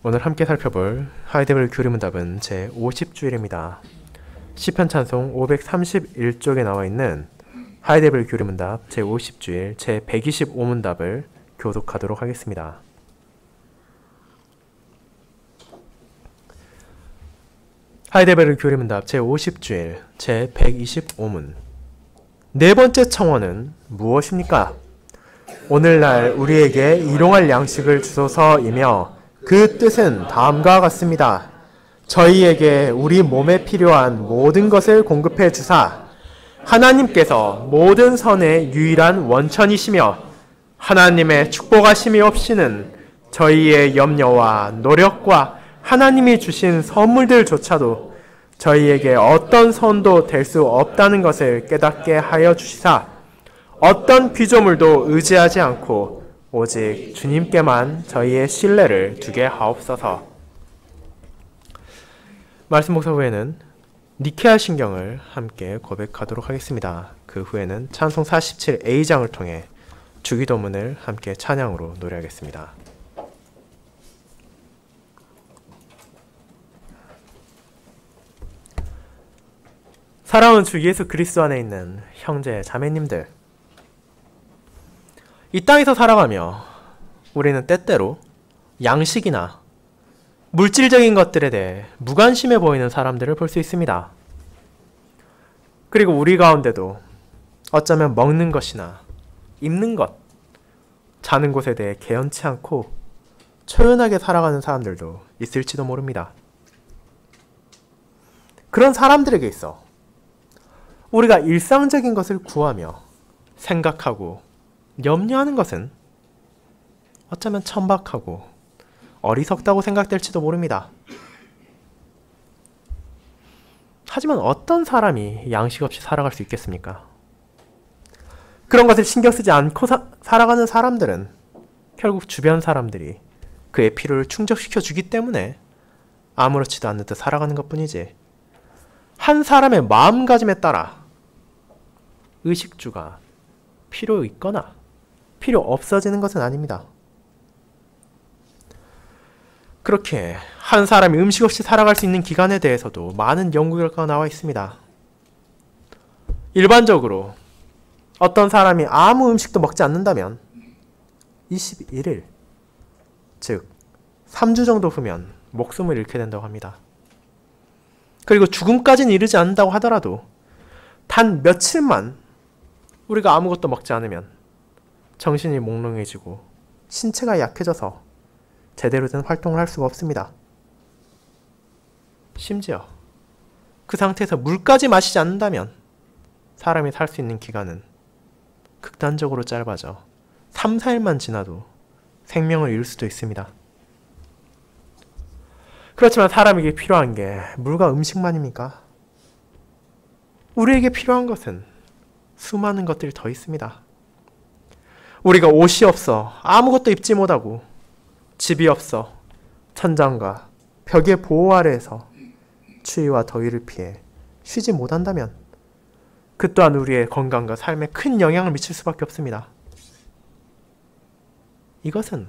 오늘 함께 살펴볼 하이데벨 교리문답은 제50주일입니다. 시편 찬송 531쪽에 나와 있는 하이데벨 교리문답 제50주일 제125문답을 교독하도록 하겠습니다. 하이데벨 교리문답 제50주일 제125문 네 번째 청원은 무엇입니까? 오늘날 우리에게 일용할 양식을 주소서이며 그 뜻은 다음과 같습니다. 저희에게 우리 몸에 필요한 모든 것을 공급해 주사 하나님께서 모든 선의 유일한 원천이시며 하나님의 축복하심이 없이는 저희의 염려와 노력과 하나님이 주신 선물들조차도 저희에게 어떤 선도 될 수 없다는 것을 깨닫게 하여 주시사 어떤 피조물도 의지하지 않고 오직 주님께만 저희의 신뢰를 두게 하옵소서. 말씀 목사 후에는 니케아 신경을 함께 고백하도록 하겠습니다. 그 후에는 찬송 47A장을 통해 주기도문을 함께 찬양으로 노래하겠습니다. 사랑하는 주 예수 그리스도 안에 있는 형제 자매님들, 이 땅에서 살아가며 우리는 때때로 양식이나 물질적인 것들에 대해 무관심해 보이는 사람들을 볼 수 있습니다. 그리고 우리 가운데도 어쩌면 먹는 것이나 입는 것, 자는 곳에 대해 개연치 않고 초연하게 살아가는 사람들도 있을지도 모릅니다. 그런 사람들에게 있어 우리가 일상적인 것을 구하며 생각하고 염려하는 것은 어쩌면 천박하고 어리석다고 생각될지도 모릅니다. 하지만 어떤 사람이 양식 없이 살아갈 수 있겠습니까? 그런 것을 신경 쓰지 않고 살아가는 사람들은 결국 주변 사람들이 그의 필요를 충족시켜 주기 때문에 아무렇지도 않은 듯 살아가는 것뿐이지, 한 사람의 마음가짐에 따라 의식주가 필요 있거나 필요 없어지는 것은 아닙니다. 그렇게 한 사람이 음식 없이 살아갈 수 있는 기간에 대해서도 많은 연구 결과가 나와 있습니다. 일반적으로 어떤 사람이 아무 음식도 먹지 않는다면 21일, 즉 3주 정도 후면 목숨을 잃게 된다고 합니다. 그리고 죽음까지는 이르지 않는다고 하더라도 단 며칠만 우리가 아무것도 먹지 않으면 정신이 몽롱해지고 신체가 약해져서 제대로 된 활동을 할 수가 없습니다. 심지어 그 상태에서 물까지 마시지 않는다면 사람이 살 수 있는 기간은 극단적으로 짧아져 3, 4일만 지나도 생명을 잃을 수도 있습니다. 그렇지만 사람에게 필요한 게 물과 음식만입니까? 우리에게 필요한 것은 수많은 것들이 더 있습니다. 우리가 옷이 없어 아무것도 입지 못하고 집이 없어 천장과 벽의 보호 아래에서 추위와 더위를 피해 쉬지 못한다면 그 또한 우리의 건강과 삶에 큰 영향을 미칠 수밖에 없습니다. 이것은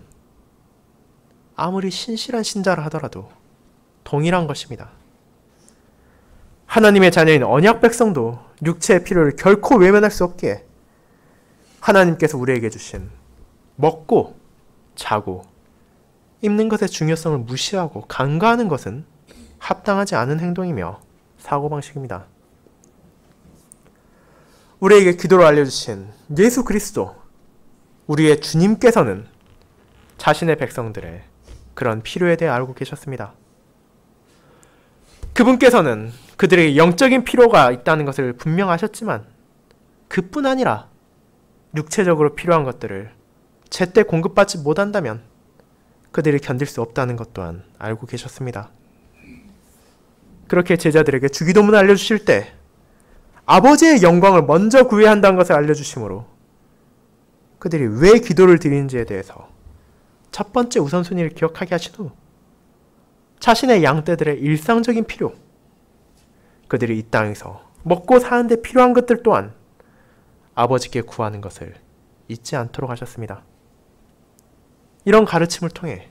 아무리 신실한 신자라 하더라도 동일한 것입니다. 하나님의 자녀인 언약 백성도 육체의 필요를 결코 외면할 수 없기에 하나님께서 우리에게 주신 먹고 자고 입는 것의 중요성을 무시하고 간과하는 것은 합당하지 않은 행동이며 사고방식입니다. 우리에게 기도로 알려주신 예수 그리스도, 우리의 주님께서는 자신의 백성들의 그런 필요에 대해 알고 계셨습니다. 그분께서는 그들에게 영적인 필요가 있다는 것을 분명하셨지만 그뿐 아니라 육체적으로 필요한 것들을 제때 공급받지 못한다면 그들이 견딜 수 없다는 것 또한 알고 계셨습니다. 그렇게 제자들에게 주기도문을 알려주실 때 아버지의 영광을 먼저 구해야 한다는 것을 알려주심으로 그들이 왜 기도를 드리는지에 대해서 첫 번째 우선순위를 기억하게 하신 후 자신의 양떼들의 일상적인 필요, 그들이 이 땅에서 먹고 사는데 필요한 것들 또한 아버지께 구하는 것을 잊지 않도록 하셨습니다. 이런 가르침을 통해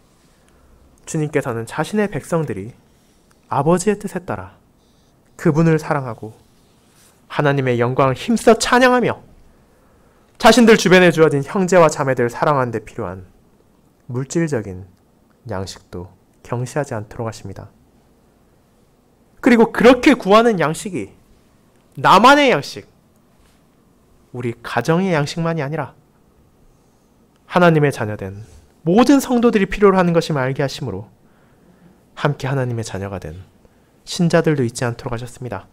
주님께서는 자신의 백성들이 아버지의 뜻에 따라 그분을 사랑하고 하나님의 영광을 힘써 찬양하며 자신들 주변에 주어진 형제와 자매들을 사랑하는 데 필요한 물질적인 양식도 경시하지 않도록 하십니다. 그리고 그렇게 구하는 양식이 나만의 양식, 우리 가정의 양식만이 아니라 하나님의 자녀된 모든 성도들이 필요로 하는 것임을 알게 하심으로 함께 하나님의 자녀가 된 신자들도 잊지 않도록 하셨습니다.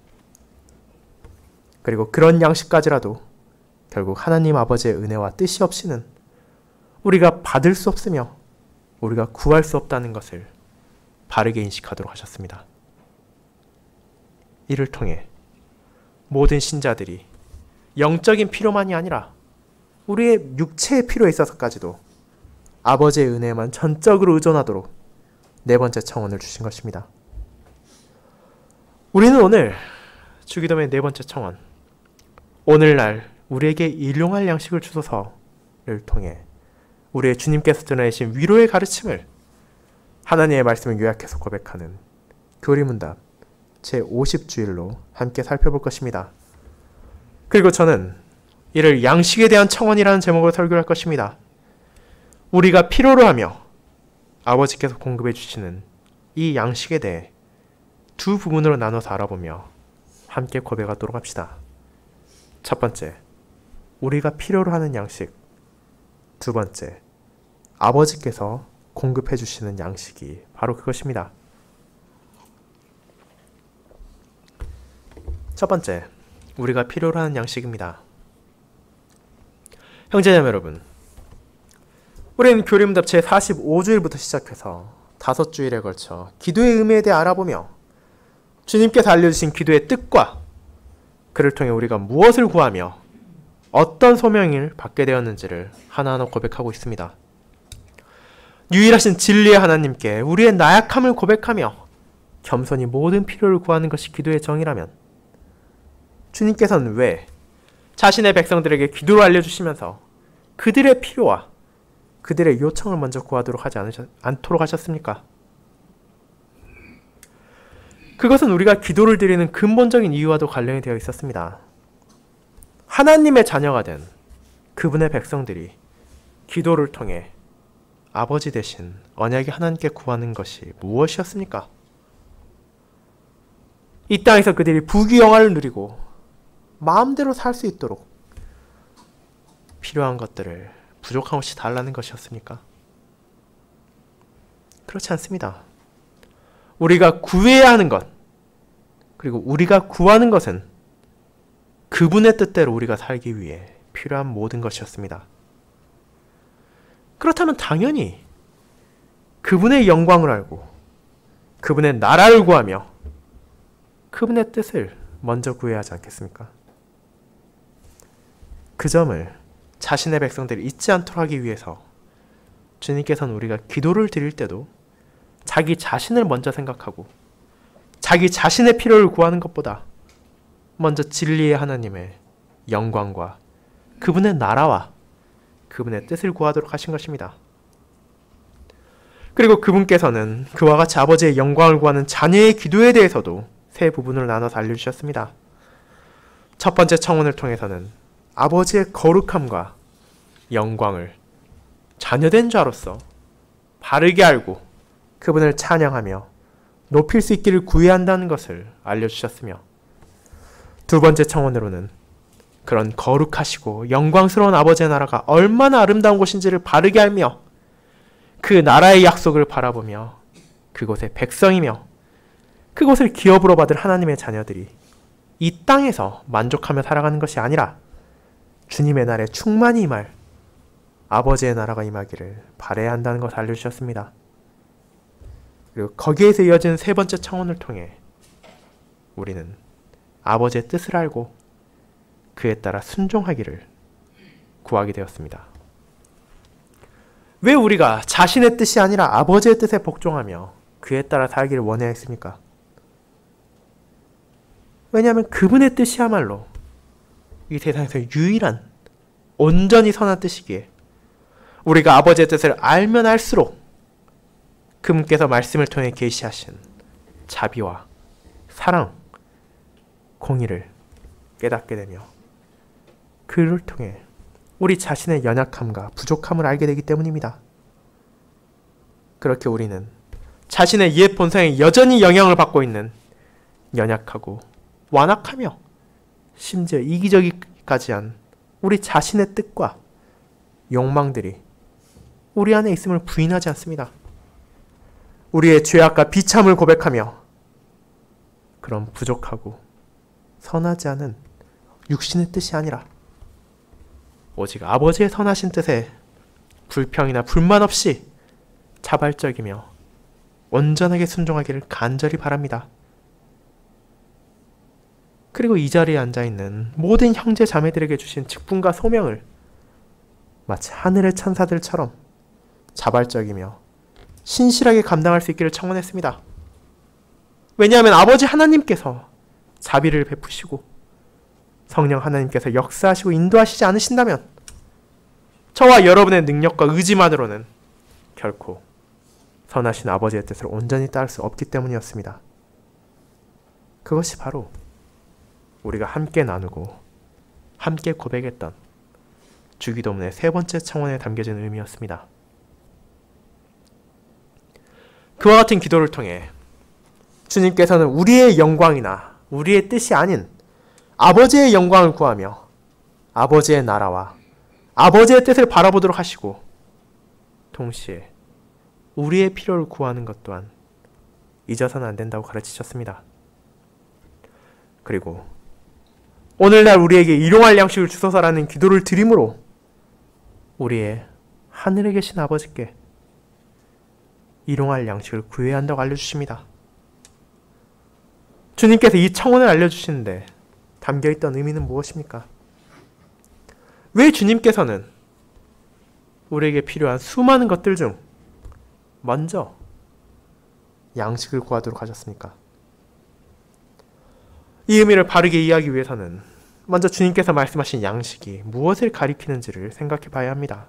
그리고 그런 양식까지라도 결국 하나님 아버지의 은혜와 뜻이 없이는 우리가 받을 수 없으며 우리가 구할 수 없다는 것을 바르게 인식하도록 하셨습니다. 이를 통해 모든 신자들이 영적인 필요만이 아니라 우리의 육체의 필요에 있어서까지도 아버지의 은혜에만 전적으로 의존하도록 네 번째 청원을 주신 것입니다. 우리는 오늘 주기도문의 네 번째 청원, 오늘날 우리에게 일용할 양식을 주소서를 통해 우리의 주님께서 전하신 위로의 가르침을 하나님의 말씀을 요약해서 고백하는 교리문답 제50주일로 함께 살펴볼 것입니다. 그리고 저는 이를 양식에 대한 청원이라는 제목으로 설교할 것입니다. 우리가 필요로 하며 아버지께서 공급해 주시는 이 양식에 대해 두 부분으로 나눠서 알아보며 함께 고백하도록 합시다. 첫 번째, 우리가 필요로 하는 양식. 두 번째, 아버지께서 공급해 주시는 양식이 바로 그것입니다. 첫 번째, 우리가 필요로 하는 양식입니다. 형제자매 여러분, 우리는 교리문답 제45주일부터 시작해서 5주일에 걸쳐 기도의 의미에 대해 알아보며 주님께서 알려주신 기도의 뜻과 그를 통해 우리가 무엇을 구하며 어떤 소명을 받게 되었는지를 하나하나 고백하고 있습니다. 유일하신 진리의 하나님께 우리의 나약함을 고백하며 겸손히 모든 필요를 구하는 것이 기도의 정의라면 주님께서는 왜 자신의 백성들에게 기도를 알려주시면서 그들의 필요와 그들의 요청을 먼저 구하도록 하지 않도록 하셨습니까? 그것은 우리가 기도를 드리는 근본적인 이유와도 관련이 되어 있었습니다. 하나님의 자녀가 된 그분의 백성들이 기도를 통해 아버지 대신 언약의 하나님께 구하는 것이 무엇이었습니까? 이 땅에서 그들이 부귀영화를 누리고 마음대로 살 수 있도록 필요한 것들을 부족함 없이 달라는 것이었습니까? 그렇지 않습니다. 우리가 구해야 하는 것, 그리고 우리가 구하는 것은 그분의 뜻대로 우리가 살기 위해 필요한 모든 것이었습니다. 그렇다면 당연히 그분의 영광을 알고 그분의 나라를 구하며 그분의 뜻을 먼저 구해야 하지 않겠습니까? 그 점을 자신의 백성들이 잊지 않도록 하기 위해서 주님께서는 우리가 기도를 드릴 때도 자기 자신을 먼저 생각하고 자기 자신의 필요를 구하는 것보다 먼저 진리의 하나님의 영광과 그분의 나라와 그분의 뜻을 구하도록 하신 것입니다. 그리고 그분께서는 그와 같이 아버지의 영광을 구하는 자녀의 기도에 대해서도 세 부분으로 나눠서 알려주셨습니다. 첫 번째 청원을 통해서는 아버지의 거룩함과 영광을 자녀된 자로서 바르게 알고 그분을 찬양하며 높일 수 있기를 구해야 한다는 것을 알려주셨으며, 두 번째 청원으로는 그런 거룩하시고 영광스러운 아버지의 나라가 얼마나 아름다운 곳인지를 바르게 알며 그 나라의 약속을 바라보며 그곳의 백성이며 그곳을 기업으로 받을 하나님의 자녀들이 이 땅에서 만족하며 살아가는 것이 아니라 주님의 날에 충만히 임할 아버지의 나라가 임하기를 바라야 한다는 것을 알려주셨습니다. 그리고 거기에서 이어지는 세 번째 청원을 통해 우리는 아버지의 뜻을 알고 그에 따라 순종하기를 구하게 되었습니다. 왜 우리가 자신의 뜻이 아니라 아버지의 뜻에 복종하며 그에 따라 살기를 원해야 했습니까? 왜냐하면 그분의 뜻이야말로 이 세상에서 유일한 온전히 선한 뜻이기에 우리가 아버지의 뜻을 알면 알수록 그분께서 말씀을 통해 계시하신 자비와 사랑, 공의를 깨닫게 되며 그를 통해 우리 자신의 연약함과 부족함을 알게 되기 때문입니다. 그렇게 우리는 자신의 옛 본성에 여전히 영향을 받고 있는 연약하고 완악하며 심지어 이기적이까지 한 우리 자신의 뜻과 욕망들이 우리 안에 있음을 부인하지 않습니다. 우리의 죄악과 비참을 고백하며 그런 부족하고 선하지 않은 육신의 뜻이 아니라 오직 아버지의 선하신 뜻에 불평이나 불만 없이 자발적이며 온전하게 순종하기를 간절히 바랍니다. 그리고 이 자리에 앉아있는 모든 형제 자매들에게 주신 직분과 소명을 마치 하늘의 천사들처럼 자발적이며 신실하게 감당할 수 있기를 청원했습니다. 왜냐하면 아버지 하나님께서 자비를 베푸시고 성령 하나님께서 역사하시고 인도하시지 않으신다면 저와 여러분의 능력과 의지만으로는 결코 선하신 아버지의 뜻을 온전히 따를 수 없기 때문이었습니다. 그것이 바로 우리가 함께 나누고 함께 고백했던 주기도문의 세 번째 청원에 담겨진 의미였습니다. 그와 같은 기도를 통해 주님께서는 우리의 영광이나 우리의 뜻이 아닌 아버지의 영광을 구하며 아버지의 나라와 아버지의 뜻을 바라보도록 하시고 동시에 우리의 필요를 구하는 것 또한 잊어서는 안 된다고 가르치셨습니다. 그리고 오늘날 우리에게 일용할 양식을 주소서라는 기도를 드림으로 우리의 하늘에 계신 아버지께 일용할 양식을 구해야 한다고 알려주십니다. 주님께서 이 청원을 알려주시는데 담겨있던 의미는 무엇입니까? 왜 주님께서는 우리에게 필요한 수많은 것들 중 먼저 양식을 구하도록 하셨습니까? 이 의미를 바르게 이해하기 위해서는 먼저 주님께서 말씀하신 양식이 무엇을 가리키는지를 생각해 봐야 합니다.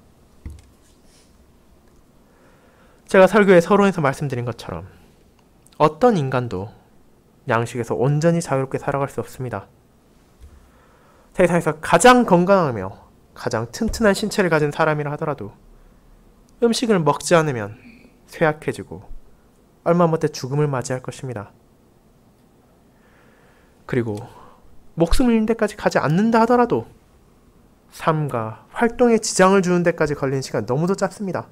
제가 설교의 서론에서 말씀드린 것처럼 어떤 인간도 양식에서 온전히 자유롭게 살아갈 수 없습니다. 세상에서 가장 건강하며 가장 튼튼한 신체를 가진 사람이라 하더라도 음식을 먹지 않으면 쇠약해지고 얼마 못해 죽음을 맞이할 것입니다. 그리고 목숨을 잃는 데까지 가지 않는다 하더라도 삶과 활동에 지장을 주는 데까지 걸리는 시간 너무도 짧습니다.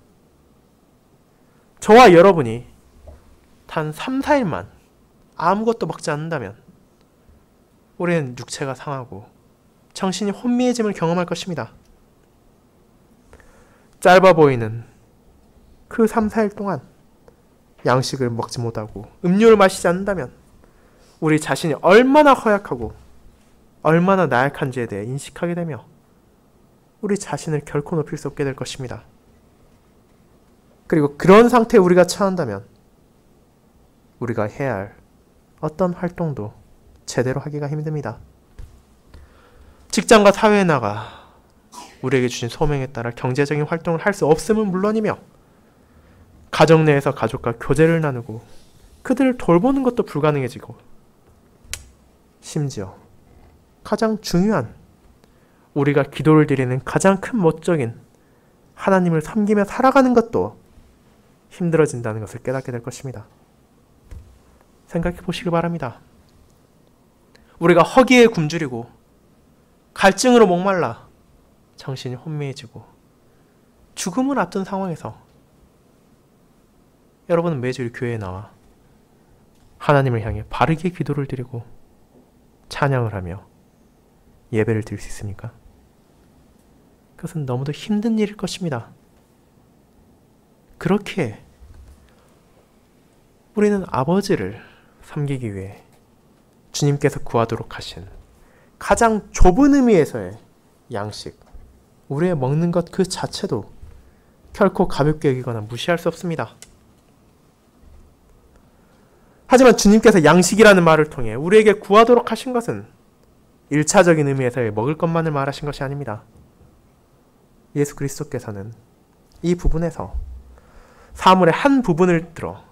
저와 여러분이 단 3, 4일만 아무것도 먹지 않는다면 우리는 육체가 상하고 정신이 혼미해짐을 경험할 것입니다. 짧아 보이는 그 3, 4일 동안 양식을 먹지 못하고 음료를 마시지 않는다면 우리 자신이 얼마나 허약하고 얼마나 나약한지에 대해 인식하게 되며 우리 자신을 결코 높일 수 없게 될 것입니다. 그리고 그런 상태에 우리가 처한다면 우리가 해야 할 어떤 활동도 제대로 하기가 힘듭니다. 직장과 사회에 나가 우리에게 주신 소명에 따라 경제적인 활동을 할 수 없음은 물론이며 가정 내에서 가족과 교제를 나누고 그들을 돌보는 것도 불가능해지고 심지어 가장 중요한 우리가 기도를 드리는 가장 큰 목적인 하나님을 섬기며 살아가는 것도 힘들어진다는 것을 깨닫게 될 것입니다. 생각해 보시기 바랍니다. 우리가 허기에 굶주리고 갈증으로 목말라 정신이 혼미해지고 죽음을 앞둔 상황에서 여러분은 매주 교회에 나와 하나님을 향해 바르게 기도를 드리고 찬양을 하며 예배를 드릴 수 있습니까? 그것은 너무도 힘든 일일 것입니다. 그렇게 우리는 아버지를 섬기기 위해 주님께서 구하도록 하신 가장 좁은 의미에서의 양식, 우리의 먹는 것 그 자체도 결코 가볍게 여기거나 무시할 수 없습니다. 하지만 주님께서 양식이라는 말을 통해 우리에게 구하도록 하신 것은 1차적인 의미에서의 먹을 것만을 말하신 것이 아닙니다. 예수 그리스도께서는 이 부분에서 사물의 한 부분을 들어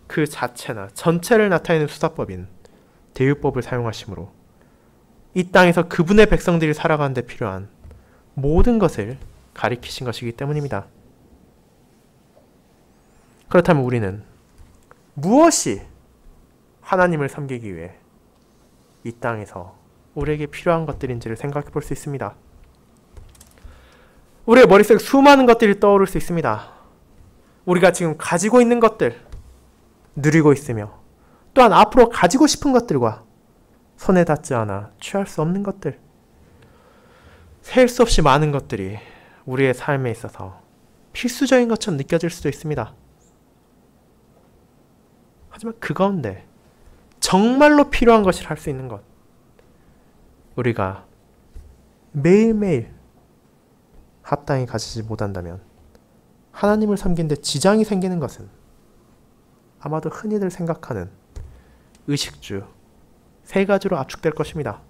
그 자체나 전체를 나타내는 수사법인 대유법을 사용하시므로 이 땅에서 그분의 백성들이 살아가는 데 필요한 모든 것을 가리키신 것이기 때문입니다. 그렇다면 우리는 무엇이 하나님을 섬기기 위해 이 땅에서 우리에게 필요한 것들인지를 생각해 볼 수 있습니다. 우리의 머릿속에 수많은 것들이 떠오를 수 있습니다. 우리가 지금 가지고 있는 것들, 누리고 있으며 또한 앞으로 가지고 싶은 것들과 손에 닿지 않아 취할 수 없는 것들, 셀 수 없이 많은 것들이 우리의 삶에 있어서 필수적인 것처럼 느껴질 수도 있습니다. 하지만 그 가운데 정말로 필요한 것을 할 수 있는 것, 우리가 매일매일 합당히 가지지 못한다면 하나님을 섬긴 데 지장이 생기는 것은 아마도 흔히들 생각하는 의식주 3가지로 압축될 것입니다.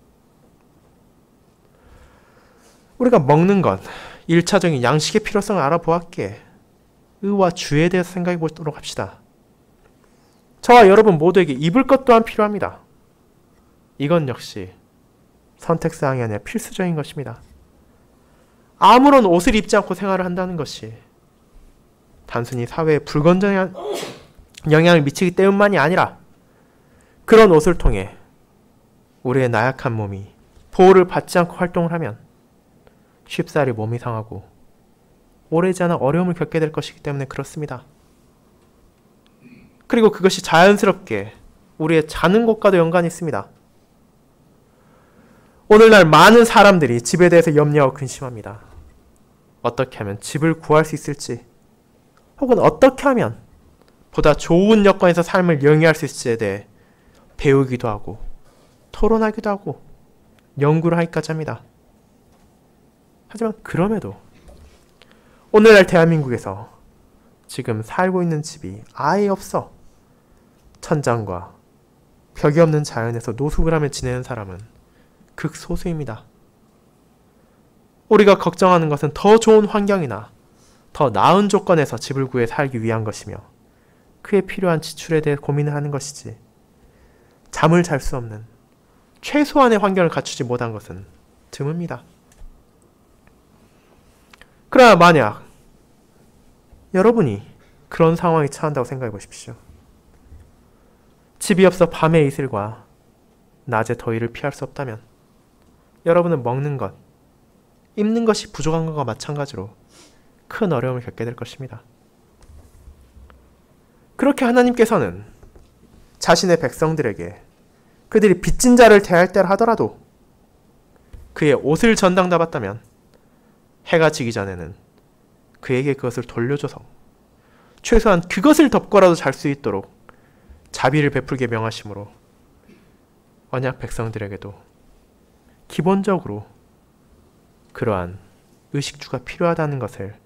우리가 먹는 것, 1차적인 양식의 필요성을 알아보았기에 의와 주에 대해서 생각해 보도록 합시다. 저와 여러분 모두에게 입을 것 또한 필요합니다. 이건 역시 선택사항이 아니라 필수적인 것입니다. 아무런 옷을 입지 않고 생활을 한다는 것이 단순히 사회에 불건전한 영향을 미치기 때문만이 아니라 그런 옷을 통해 우리의 나약한 몸이 보호를 받지 않고 활동을 하면 쉽사리 몸이 상하고 오래지 않아 어려움을 겪게 될 것이기 때문에 그렇습니다. 그리고 그것이 자연스럽게 우리의 자는 곳과도 연관이 있습니다. 오늘날 많은 사람들이 집에 대해서 염려하고 근심합니다. 어떻게 하면 집을 구할 수 있을지, 혹은 어떻게 하면 보다 좋은 여건에서 삶을 영위할 수 있을지에 대해 배우기도 하고 토론하기도 하고 연구를 하기까지 합니다. 하지만 그럼에도 오늘날 대한민국에서 지금 살고 있는 집이 아예 없어 천장과 벽이 없는 자연에서 노숙을 하며 지내는 사람은 극소수입니다. 우리가 걱정하는 것은 더 좋은 환경이나 더 나은 조건에서 집을 구해 살기 위한 것이며 그에 필요한 지출에 대해 고민을 하는 것이지, 잠을 잘 수 없는 최소한의 환경을 갖추지 못한 것은 드뭅니다. 그러나 만약 여러분이 그런 상황에 처한다고 생각해 보십시오. 집이 없어 밤의 이슬과 낮의 더위를 피할 수 없다면 여러분은 먹는 것, 입는 것이 부족한 것과 마찬가지로 큰 어려움을 겪게 될 것입니다. 그렇게 하나님께서는 자신의 백성들에게 그들이 빚진 자를 대할 때라 하더라도 그의 옷을 전당받았다면 해가 지기 전에는 그에게 그것을 돌려줘서 최소한 그것을 덮고라도 잘 수 있도록 자비를 베풀게 명하심으로 언약 백성들에게도 기본적으로 그러한 의식주가 필요하다는 것을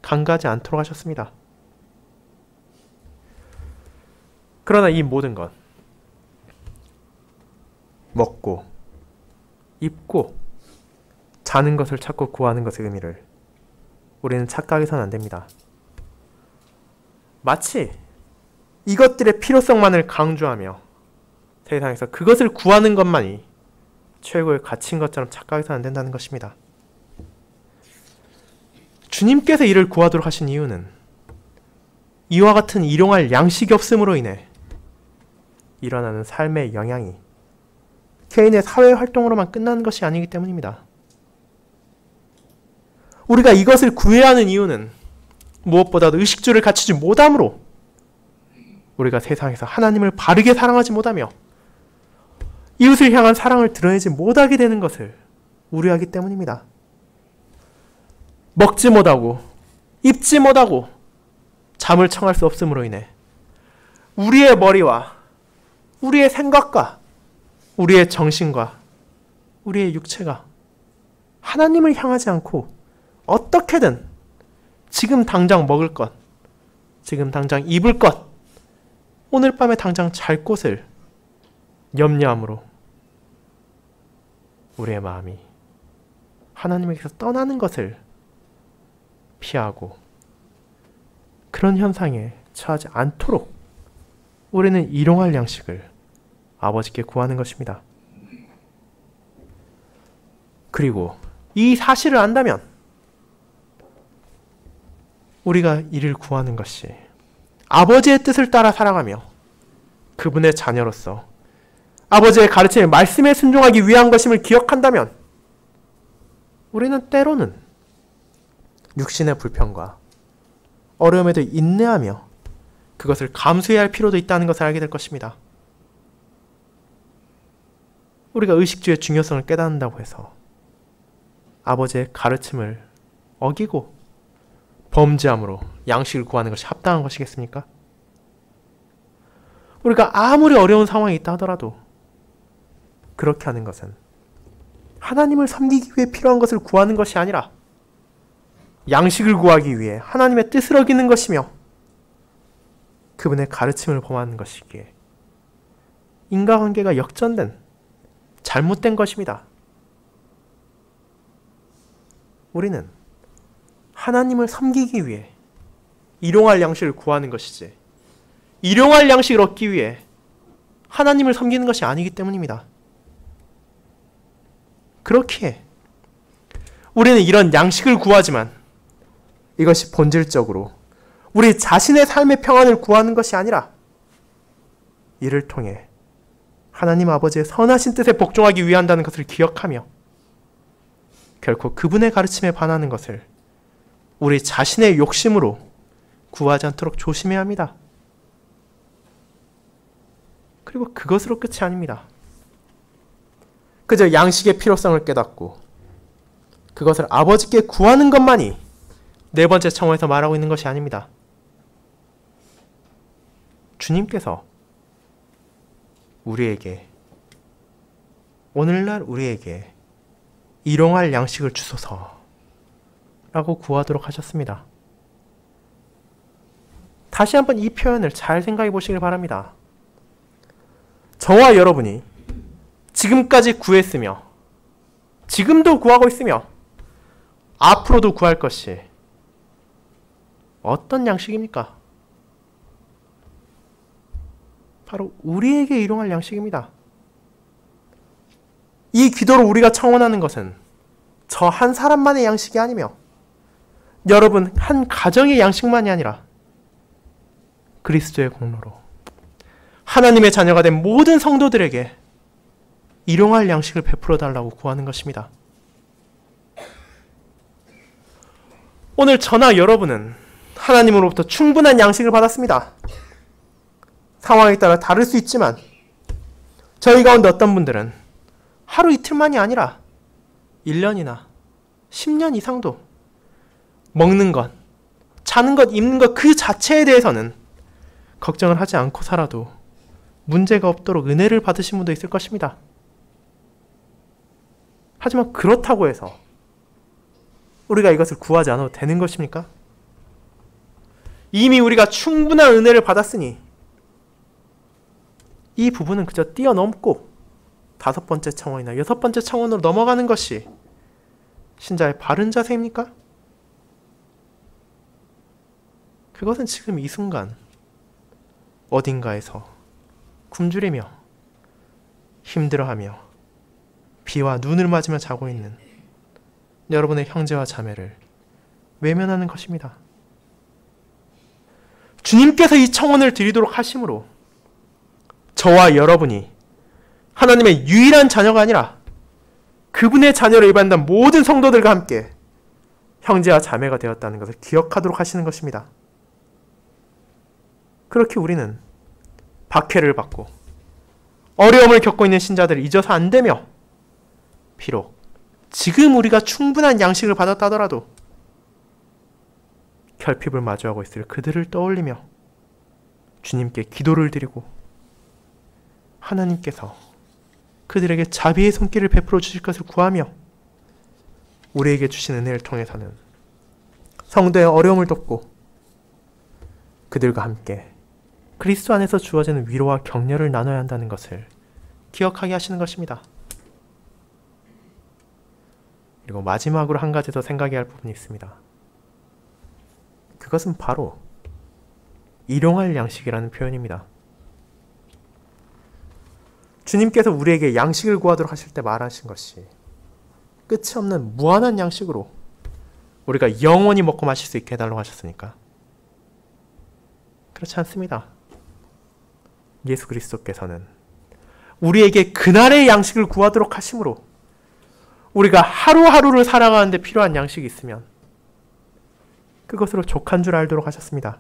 간과하지 않도록 하셨습니다. 그러나 이 모든 것, 먹고 입고 자는 것을 찾고 구하는 것의 의미를 우리는 착각해서는 안 됩니다. 마치 이것들의 필요성만을 강조하며 세상에서 그것을 구하는 것만이 최고의 가치인 것처럼 착각해서는 안 된다는 것입니다. 주님께서 이를 구하도록 하신 이유는 이와 같은 일용할 양식이 없음으로 인해 일어나는 삶의 영향이 개인의 사회활동으로만 끝나는 것이 아니기 때문입니다. 우리가 이것을 구해야 하는 이유는 무엇보다도 의식주를 갖추지 못함으로 우리가 세상에서 하나님을 바르게 사랑하지 못하며 이웃을 향한 사랑을 드러내지 못하게 되는 것을 우려하기 때문입니다. 먹지 못하고 입지 못하고 잠을 청할 수 없음으로 인해 우리의 머리와 우리의 생각과 우리의 정신과 우리의 육체가 하나님을 향하지 않고 어떻게든 지금 당장 먹을 것, 지금 당장 입을 것, 오늘 밤에 당장 잘 곳을 염려함으로 우리의 마음이 하나님에게서 떠나는 것을 피하고 그런 현상에 처하지 않도록 우리는 일용할 양식을 아버지께 구하는 것입니다. 그리고 이 사실을 안다면 우리가 이를 구하는 것이 아버지의 뜻을 따라 살아가며 그분의 자녀로서 아버지의 가르침을 말씀에 순종하기 위한 것임을 기억한다면 우리는 때로는 육신의 불평과 어려움에도 인내하며 그것을 감수해야 할 필요도 있다는 것을 알게 될 것입니다. 우리가 의식주의 중요성을 깨닫는다고 해서 아버지의 가르침을 어기고 범죄함으로 양식을 구하는 것이 합당한 것이겠습니까? 우리가 아무리 어려운 상황이 있다 하더라도 그렇게 하는 것은 하나님을 섬기기 위해 필요한 것을 구하는 것이 아니라 양식을 구하기 위해 하나님의 뜻을 어기는 것이며 그분의 가르침을 범하는 것이기에 인과관계가 역전된 잘못된 것입니다. 우리는 하나님을 섬기기 위해 일용할 양식을 구하는 것이지 일용할 양식을 얻기 위해 하나님을 섬기는 것이 아니기 때문입니다. 그렇기에 우리는 이런 양식을 구하지만 이것이 본질적으로 우리 자신의 삶의 평안을 구하는 것이 아니라 이를 통해 하나님 아버지의 선하신 뜻에 복종하기 위한다는 것을 기억하며 결코 그분의 가르침에 반하는 것을 우리 자신의 욕심으로 구하지 않도록 조심해야 합니다. 그리고 그것으로 끝이 아닙니다. 그저 양식의 필요성을 깨닫고 그것을 아버지께 구하는 것만이 네 번째 청원에서 말하고 있는 것이 아닙니다. 주님께서 우리에게 오늘날 우리에게 일용할 양식을 주소서 라고 구하도록 하셨습니다. 다시 한번 이 표현을 잘 생각해 보시길 바랍니다. 저와 여러분이 지금까지 구했으며 지금도 구하고 있으며 앞으로도 구할 것이 어떤 양식입니까? 바로 우리에게 일용할 양식입니다. 이 기도로 우리가 청원하는 것은 저 한 사람만의 양식이 아니며 여러분 한 가정의 양식만이 아니라 그리스도의 공로로 하나님의 자녀가 된 모든 성도들에게 일용할 양식을 베풀어 달라고 구하는 것입니다. 오늘 저나 여러분은 하나님으로부터 충분한 양식을 받았습니다. 상황에 따라 다를 수 있지만 저희 가운데 어떤 분들은 하루 이틀만이 아니라 1년이나 10년 이상도 먹는 것, 자는 것, 입는 것 그 자체에 대해서는 걱정을 하지 않고 살아도 문제가 없도록 은혜를 받으신 분도 있을 것입니다. 하지만 그렇다고 해서 우리가 이것을 구하지 않아도 되는 것입니까? 이미 우리가 충분한 은혜를 받았으니 이 부분은 그저 뛰어넘고 5번째 청원이나 6번째 청원으로 넘어가는 것이 신자의 바른 자세입니까? 그것은 지금 이 순간 어딘가에서 굶주리며 힘들어하며 비와 눈을 맞으며 자고 있는 여러분의 형제와 자매를 외면하는 것입니다. 주님께서 이 청원을 드리도록 하심으로 저와 여러분이 하나님의 유일한 자녀가 아니라 그분의 자녀를 일반한 모든 성도들과 함께 형제와 자매가 되었다는 것을 기억하도록 하시는 것입니다. 그렇게 우리는 박해를 받고 어려움을 겪고 있는 신자들을 잊어서 안 되며 비록 지금 우리가 충분한 양식을 받았다 하더라도 결핍을 마주하고 있을 그들을 떠올리며 주님께 기도를 드리고 하나님께서 그들에게 자비의 손길을 베풀어 주실 것을 구하며 우리에게 주신 은혜를 통해서는 성도의 어려움을 돕고 그들과 함께 그리스도 안에서 주어지는 위로와 격려를 나눠야 한다는 것을 기억하게 하시는 것입니다. 그리고 마지막으로 한 가지 더 생각해야 할 부분이 있습니다. 그것은 바로 일용할 양식이라는 표현입니다. 주님께서 우리에게 양식을 구하도록 하실 때 말하신 것이 끝이 없는 무한한 양식으로 우리가 영원히 먹고 마실 수 있게 해달라고 하셨으니까. 그렇지 않습니다. 예수 그리스도께서는 우리에게 그날의 양식을 구하도록 하심으로 우리가 하루하루를 살아가는데 필요한 양식이 있으면 그것으로 족한 줄 알도록 하셨습니다.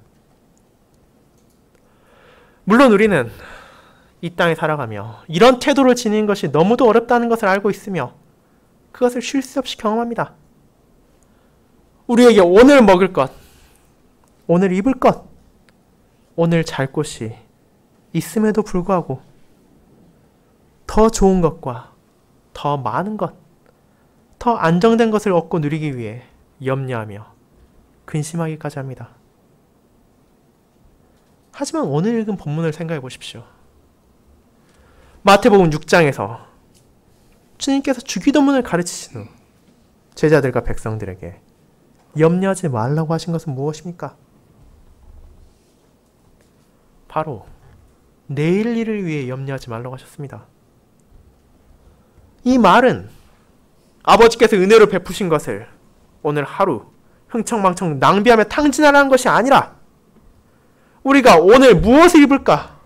물론 우리는 이 땅에 살아가며 이런 태도를 지니는 것이 너무도 어렵다는 것을 알고 있으며 그것을 쉴 새 없이 경험합니다. 우리에게 오늘 먹을 것, 오늘 입을 것, 오늘 잘 곳이 있음에도 불구하고 더 좋은 것과 더 많은 것, 더 안정된 것을 얻고 누리기 위해 염려하며 근심하기까지 합니다. 하지만 오늘 읽은 본문을 생각해 보십시오. 마태복음 6장에서 주님께서 주기도문을 가르치신 후 제자들과 백성들에게 염려하지 말라고 하신 것은 무엇입니까? 바로 내일 일을 위해 염려하지 말라고 하셨습니다. 이 말은 아버지께서 은혜로 베푸신 것을 오늘 하루 흥청망청 낭비하며 탕진하라는 것이 아니라 우리가 오늘 무엇을 입을까?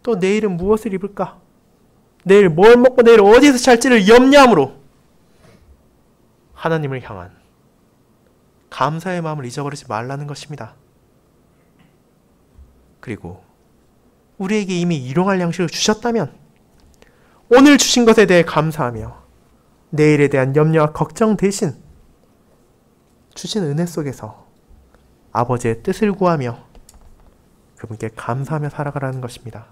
또 내일은 무엇을 입을까? 내일 뭘 먹고 내일 어디서 잘지를 염려함으로 하나님을 향한 감사의 마음을 잊어버리지 말라는 것입니다. 그리고 우리에게 이미 일용할 양식을 주셨다면 오늘 주신 것에 대해 감사하며 내일에 대한 염려와 걱정 대신 주신 은혜 속에서 아버지의 뜻을 구하며 그분께 감사하며 살아가라는 것입니다.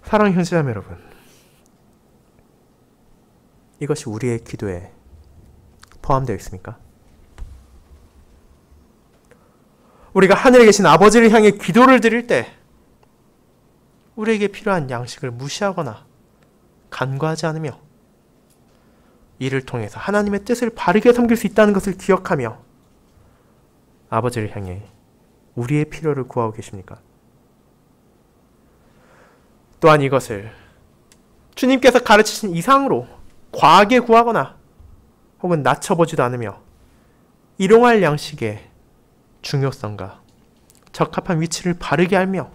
사랑하는 형제자매 여러분, 이것이 우리의 기도에 포함되어 있습니까? 우리가 하늘에 계신 아버지를 향해 기도를 드릴 때 우리에게 필요한 양식을 무시하거나 간과하지 않으며 이를 통해서 하나님의 뜻을 바르게 섬길 수 있다는 것을 기억하며 아버지를 향해 우리의 필요를 구하고 계십니까? 또한 이것을 주님께서 가르치신 이상으로 과하게 구하거나 혹은 낮춰보지도 않으며 일용할 양식의 중요성과 적합한 위치를 바르게 알며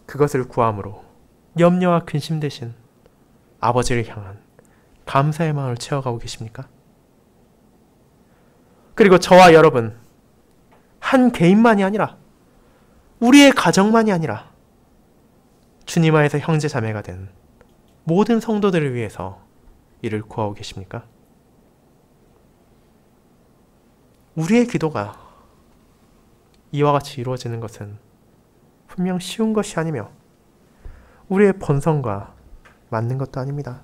그것을 구함으로 염려와 근심 대신 아버지를 향한 감사의 마음을 채워가고 계십니까? 그리고 저와 여러분, 한 개인만이 아니라 우리의 가정만이 아니라 주님 안에서 형제 자매가 된 모든 성도들을 위해서 이를 구하고 계십니까? 우리의 기도가 이와 같이 이루어지는 것은 분명 쉬운 것이 아니며 우리의 본성과 맞는 것도 아닙니다.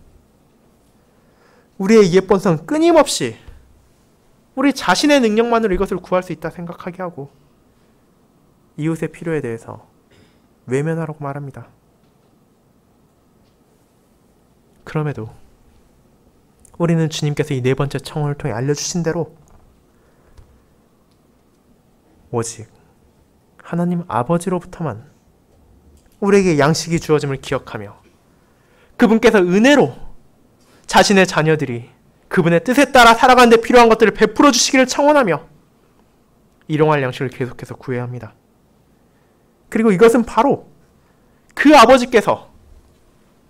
우리의 옛 본성 끊임없이 우리 자신의 능력만으로 이것을 구할 수 있다 생각하게 하고 이웃의 필요에 대해서 외면하라고 말합니다. 그럼에도 우리는 주님께서 이 네 번째 청혼을 통해 알려주신 대로 오직 하나님 아버지로부터만 우리에게 양식이 주어짐을 기억하며 그분께서 은혜로 자신의 자녀들이 그분의 뜻에 따라 살아가는 데 필요한 것들을 베풀어 주시기를 청원하며 일용할 양식을 계속해서 구해야 합니다. 그리고 이것은 바로 그 아버지께서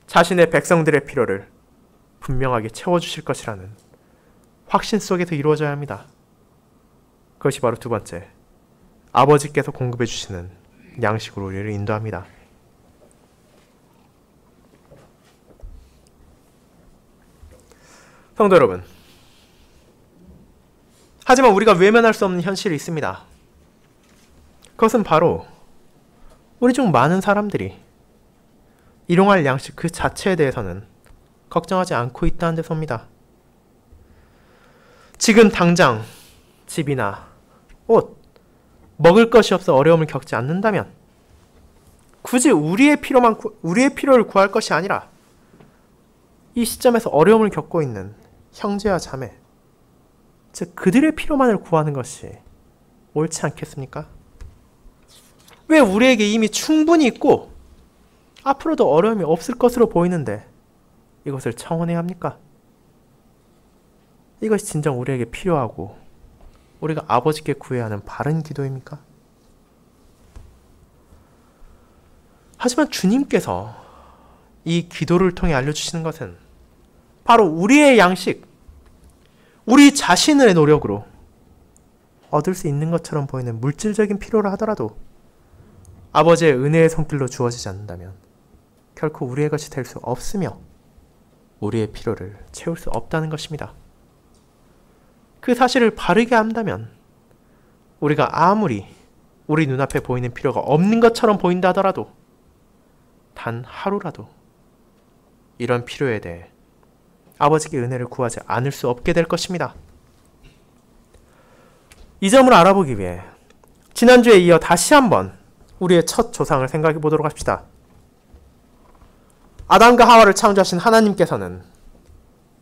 자신의 백성들의 필요를 분명하게 채워주실 것이라는 확신 속에서 이루어져야 합니다. 그것이 바로 두 번째, 아버지께서 공급해 주시는 양식으로 우리를 인도합니다. 성도 여러분, 하지만 우리가 외면할 수 없는 현실이 있습니다. 그것은 바로 우리 중 많은 사람들이 일용할 양식 그 자체에 대해서는 걱정하지 않고 있다는 데서입니다. 지금 당장 집이나 옷, 먹을 것이 없어 어려움을 겪지 않는다면 굳이 우리의 필요를 구할 것이 아니라 이 시점에서 어려움을 겪고 있는 형제와 자매, 즉 그들의 필요만을 구하는 것이 옳지 않겠습니까? 왜 우리에게 이미 충분히 있고 앞으로도 어려움이 없을 것으로 보이는데 이것을 청원해야 합니까? 이것이 진정 우리에게 필요하고 우리가 아버지께 구해야 하는 바른 기도입니까? 하지만 주님께서 이 기도를 통해 알려주시는 것은 바로 우리의 양식, 우리 자신의 노력으로 얻을 수 있는 것처럼 보이는 물질적인 필요를 하더라도 아버지의 은혜의 손길로 주어지지 않는다면 결코 우리의 것이 될 수 없으며 우리의 필요를 채울 수 없다는 것입니다. 그 사실을 바르게 안다면 우리가 아무리 우리 눈앞에 보이는 필요가 없는 것처럼 보인다 하더라도 단 하루라도 이런 필요에 대해 아버지께 은혜를 구하지 않을 수 없게 될 것입니다. 이 점을 알아보기 위해 지난주에 이어 다시 한번 우리의 첫 조상을 생각해 보도록 합시다. 아담과 하와를 창조하신 하나님께서는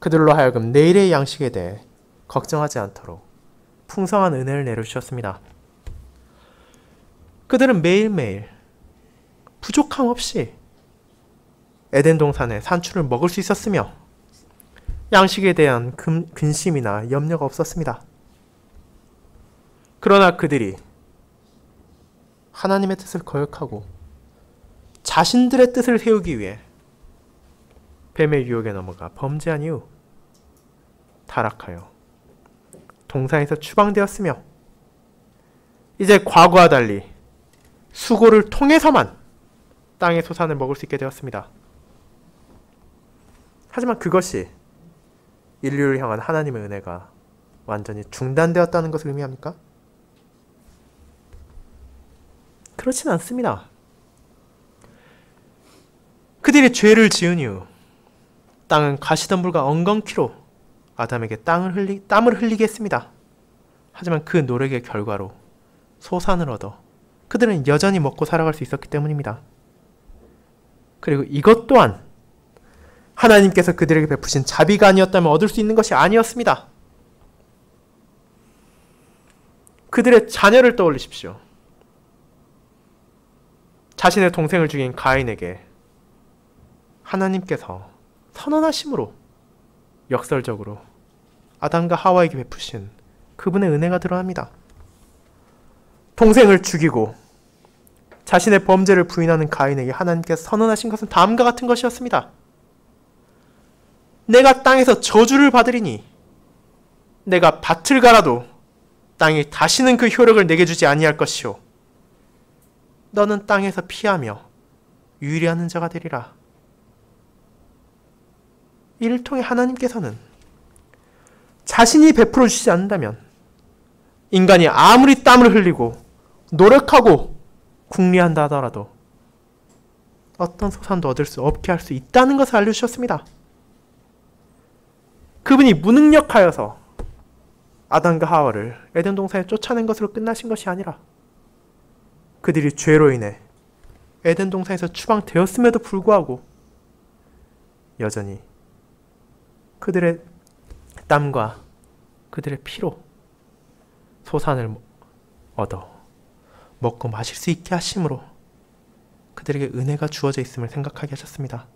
그들로 하여금 내일의 양식에 대해 걱정하지 않도록 풍성한 은혜를 내려주셨습니다. 그들은 매일매일 부족함 없이 에덴 동산의 산초를 먹을 수 있었으며 양식에 대한 근심이나 염려가 없었습니다. 그러나 그들이 하나님의 뜻을 거역하고 자신들의 뜻을 세우기 위해 뱀의 유혹에 넘어가 범죄한 이후 타락하여 동산에서 추방되었으며 이제 과거와 달리 수고를 통해서만 땅의 소산을 먹을 수 있게 되었습니다. 하지만 그것이 인류를 향한 하나님의 은혜가 완전히 중단되었다는 것을 의미합니까? 그렇진 않습니다. 그들이 죄를 지은 이후 땅은 가시덤불과 엉겅퀴로 아담에게 땀을 흘리게 했습니다. 하지만 그 노력의 결과로 소산을 얻어 그들은 여전히 먹고 살아갈 수 있었기 때문입니다. 그리고 이것 또한 하나님께서 그들에게 베푸신 자비가 아니었다면 얻을 수 있는 것이 아니었습니다. 그들의 자녀를 떠올리십시오. 자신의 동생을 죽인 가인에게 하나님께서 선언하심으로 역설적으로 아담과 하와에게 베푸신 그분의 은혜가 드러납니다. 동생을 죽이고 자신의 범죄를 부인하는 가인에게 하나님께서 선언하신 것은 다음과 같은 것이었습니다. 내가 땅에서 저주를 받으리니 내가 밭을 갈아도 땅이 다시는 그 효력을 내게 주지 아니할 것이요 너는 땅에서 피하며 유리하는 자가 되리라. 이를 통해 하나님께서는 자신이 베풀어 주시지 않는다면 인간이 아무리 땀을 흘리고 노력하고 궁리한다 하더라도 어떤 소산도 얻을 수 없게 할 수 있다는 것을 알려주셨습니다. 그분이 무능력하여서 아담과 하와를 에덴 동산에 쫓아낸 것으로 끝나신 것이 아니라 그들이 죄로 인해 에덴 동산에서 추방되었음에도 불구하고 여전히 그들의 땀과 그들의 피로 소산을 얻어 먹고 마실 수 있게 하심으로 그들에게 은혜가 주어져 있음을 생각하게 하셨습니다.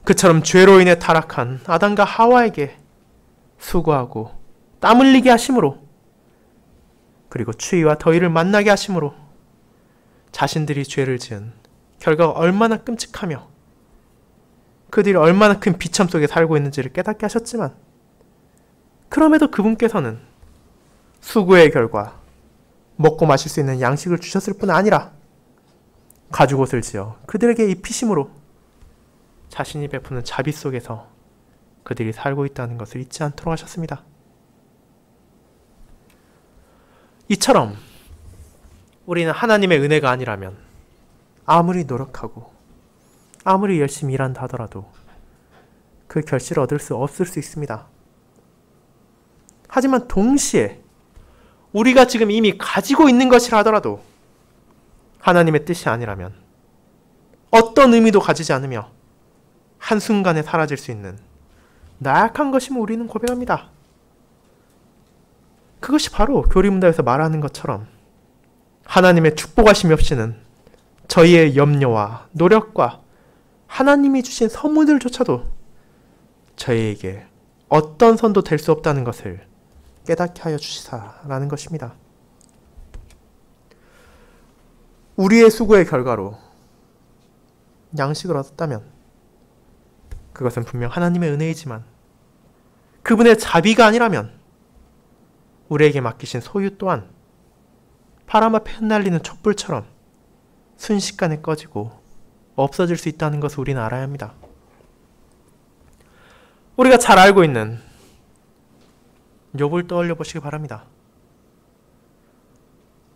그처럼 죄로 인해 타락한 아담과 하와에게 수고하고 땀 흘리게 하심으로 그리고 추위와 더위를 만나게 하심으로 자신들이 죄를 지은 결과가 얼마나 끔찍하며 그들이 얼마나 큰 비참 속에 살고 있는지를 깨닫게 하셨지만 그럼에도 그분께서는 수고의 결과 먹고 마실 수 있는 양식을 주셨을 뿐 아니라 가죽옷을 지어 그들에게 입히심으로 자신이 베푸는 자비 속에서 그들이 살고 있다는 것을 잊지 않도록 하셨습니다. 이처럼 우리는 하나님의 은혜가 아니라면 아무리 노력하고 아무리 열심히 일한다 하더라도 그 결실을 얻을 수 없을 수 있습니다. 하지만 동시에 우리가 지금 이미 가지고 있는 것이라 하더라도 하나님의 뜻이 아니라면 어떤 의미도 가지지 않으며 한순간에 사라질 수 있는 나약한 것임을 우리는 고백합니다. 그것이 바로 교리문답에서 말하는 것처럼 하나님의 축복하심이 없이는 저희의 염려와 노력과 하나님이 주신 선물들조차도 저희에게 어떤 선도 될 수 없다는 것을 깨닫게 하여 주시사라는 것입니다. 우리의 수고의 결과로 양식을 얻었다면 그것은 분명 하나님의 은혜이지만 그분의 자비가 아니라면 우리에게 맡기신 소유 또한 바람 앞에 흩날리는 촛불처럼 순식간에 꺼지고 없어질 수 있다는 것을 우리는 알아야 합니다. 우리가 잘 알고 있는 욥을 떠올려 보시기 바랍니다.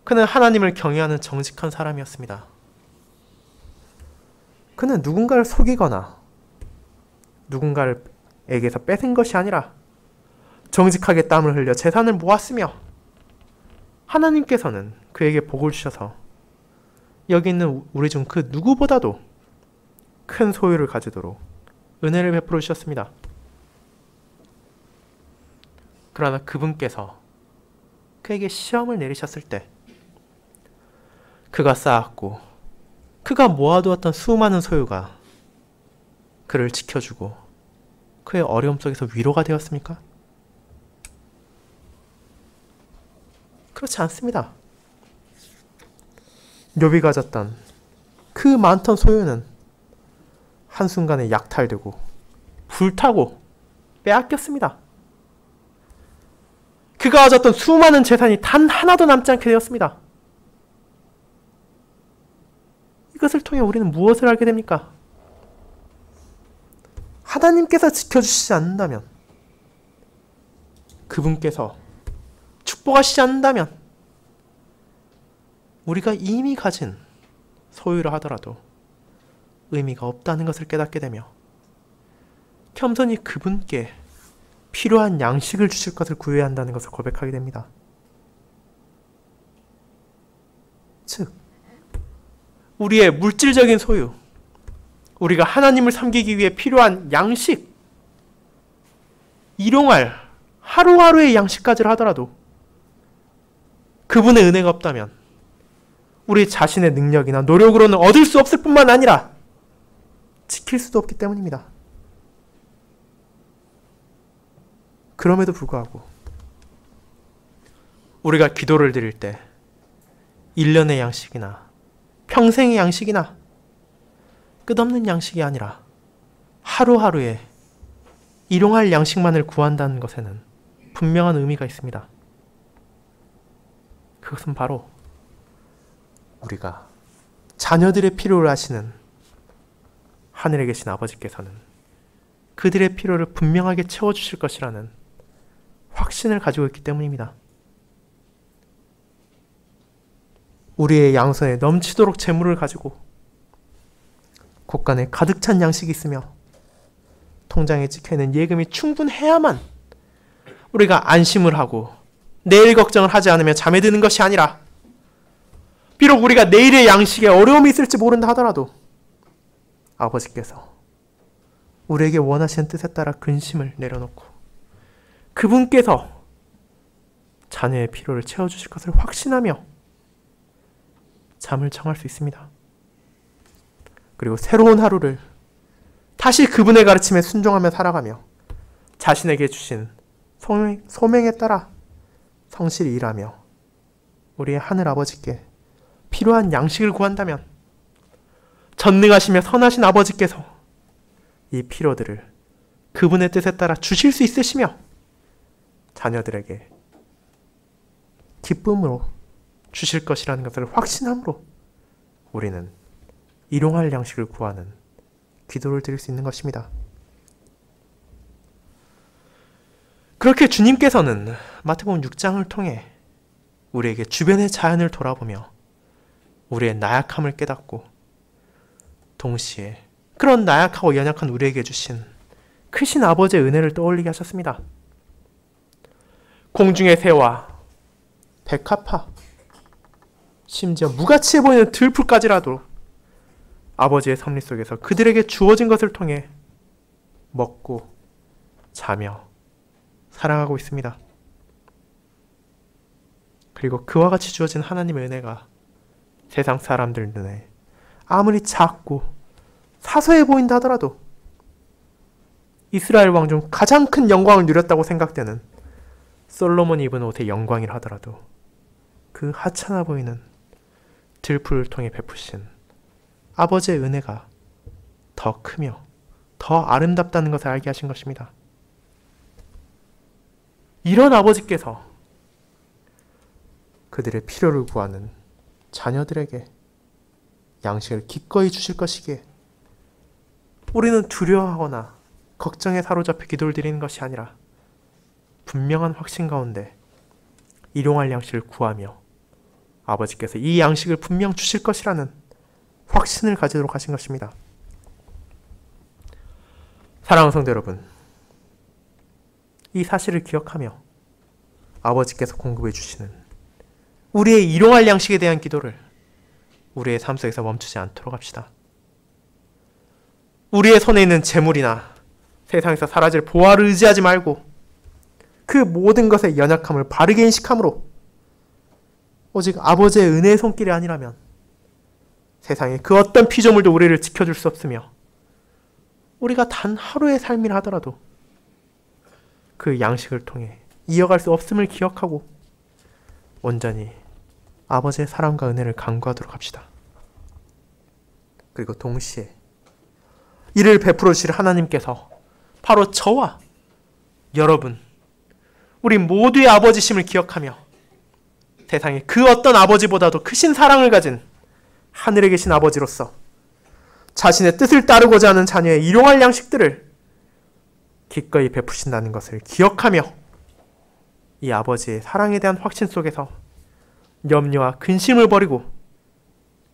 그는 하나님을 경외하는 정직한 사람이었습니다. 그는 누군가를 속이거나 누군가에게서 뺏은 것이 아니라 정직하게 땀을 흘려 재산을 모았으며 하나님께서는 그에게 복을 주셔서 여기 있는 우리 중 그 누구보다도 큰 소유를 가지도록 은혜를 베풀어 주셨습니다. 그러나 그분께서 그에게 시험을 내리셨을 때 그가 쌓았고 그가 모아두었던 수많은 소유가 그를 지켜주고 그의 어려움 속에서 위로가 되었습니까? 그렇지 않습니다. 욥이 가졌던 그 많던 소유는 한순간에 약탈되고 불타고 빼앗겼습니다. 그가 가졌던 수많은 재산이 단 하나도 남지 않게 되었습니다. 이것을 통해 우리는 무엇을 알게 됩니까? 하나님께서 지켜주시지 않는다면, 그분께서 축복하시지 않는다면 우리가 이미 가진 소유라 하더라도 의미가 없다는 것을 깨닫게 되며 겸손히 그분께 필요한 양식을 주실 것을 구해야 한다는 것을 고백하게 됩니다. 즉, 우리의 물질적인 소유, 우리가 하나님을 섬기기 위해 필요한 양식, 일용할 하루하루의 양식까지 하더라도 그분의 은혜가 없다면 우리 자신의 능력이나 노력으로는 얻을 수 없을 뿐만 아니라 지킬 수도 없기 때문입니다. 그럼에도 불구하고 우리가 기도를 드릴 때 1년의 양식이나 평생의 양식이나 끝없는 양식이 아니라 하루하루에 일용할 양식만을 구한다는 것에는 분명한 의미가 있습니다. 그것은 바로 우리가 자녀들의 필요를 아시는 하늘에 계신 아버지께서는 그들의 필요를 분명하게 채워주실 것이라는 확신을 가지고 있기 때문입니다. 우리의 양손에 넘치도록 재물을 가지고 곳간에 가득 찬 양식이 있으며 통장에 찍혀있는 예금이 충분해야만 우리가 안심을 하고 내일 걱정을 하지 않으며 잠에 드는 것이 아니라, 비록 우리가 내일의 양식에 어려움이 있을지 모른다 하더라도 아버지께서 우리에게 원하시는 뜻에 따라 근심을 내려놓고 그분께서 자녀의 필요를 채워주실 것을 확신하며 잠을 청할 수 있습니다. 그리고 새로운 하루를 다시 그분의 가르침에 순종하며 살아가며 자신에게 주신 소명에 따라 성실히 일하며 우리의 하늘 아버지께 필요한 양식을 구한다면 전능하시며 선하신 아버지께서 이 필요들을 그분의 뜻에 따라 주실 수 있으시며 자녀들에게 기쁨으로 주실 것이라는 것을 확신함으로 우리는 일용할 양식을 구하는 기도를 드릴 수 있는 것입니다. 그렇게 주님께서는 마태복음 6장을 통해 우리에게 주변의 자연을 돌아보며 우리의 나약함을 깨닫고 동시에 그런 나약하고 연약한 우리에게 주신 크신 아버지의 은혜를 떠올리게 하셨습니다. 공중의 새와 백합화, 심지어 무가치해 보이는 들풀까지라도 아버지의 섭리 속에서 그들에게 주어진 것을 통해 먹고 자며 살아가고 있습니다. 그리고 그와 같이 주어진 하나님의 은혜가 세상 사람들 눈에 아무리 작고 사소해 보인다 하더라도 이스라엘 왕 중 가장 큰 영광을 누렸다고 생각되는 솔로몬이 입은 옷의 영광이라 하더라도 그 하찮아 보이는 들풀을 통해 베푸신 아버지의 은혜가 더 크며 더 아름답다는 것을 알게 하신 것입니다. 이런 아버지께서 그들의 필요를 구하는 자녀들에게 양식을 기꺼이 주실 것이기에 우리는 두려워하거나 걱정에 사로잡혀 기도를 드리는 것이 아니라 분명한 확신 가운데 일용할 양식을 구하며 아버지께서 이 양식을 분명 주실 것이라는 확신을 가지도록 하신 것입니다. 사랑하는 성도 여러분, 이 사실을 기억하며 아버지께서 공급해 주시는 우리의 일용할 양식에 대한 기도를 우리의 삶 속에서 멈추지 않도록 합시다. 우리의 손에 있는 재물이나 세상에서 사라질 보화를 의지하지 말고 그 모든 것의 연약함을 바르게 인식함으로 오직 아버지의 은혜의 손길이 아니라면 세상에 그 어떤 피조물도 우리를 지켜줄 수 없으며 우리가 단 하루의 삶이라 하더라도 그 양식을 통해 이어갈 수 없음을 기억하고 온전히 아버지의 사랑과 은혜를 간구하도록 합시다. 그리고 동시에 이를 베풀어 주실 하나님께서 바로 저와 여러분, 우리 모두의 아버지심을 기억하며 세상에 그 어떤 아버지보다도 크신 사랑을 가진 하늘에 계신 아버지로서 자신의 뜻을 따르고자 하는 자녀의 일용할 양식들을 기꺼이 베푸신다는 것을 기억하며 이 아버지의 사랑에 대한 확신 속에서 염려와 근심을 버리고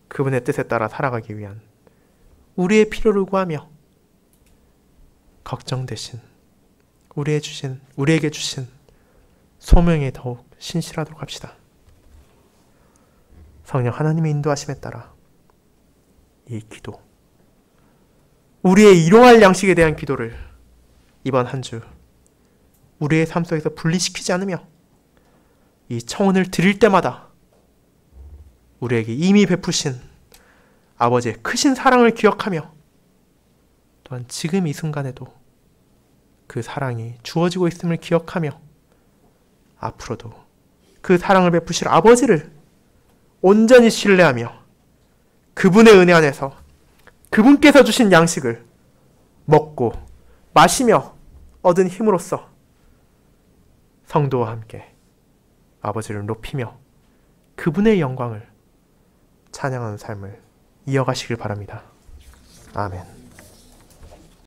그분의 뜻에 따라 살아가기 위한 우리의 필요를 구하며 걱정 대신 우리에게 주신 소명에 더욱 신실하도록 합시다. 성령 하나님의 인도하심에 따라 이 기도, 우리의 일용할 양식에 대한 기도를 이번 한 주 우리의 삶 속에서 분리시키지 않으며 이 청혼을 드릴 때마다 우리에게 이미 베푸신 아버지의 크신 사랑을 기억하며 또한 지금 이 순간에도 그 사랑이 주어지고 있음을 기억하며 앞으로도 그 사랑을 베푸실 아버지를 온전히 신뢰하며 그분의 은혜 안에서 그분께서 주신 양식을 먹고 마시며 얻은 힘으로써 성도와 함께 아버지를 높이며 그분의 영광을 찬양하는 삶을 이어가시길 바랍니다. 아멘.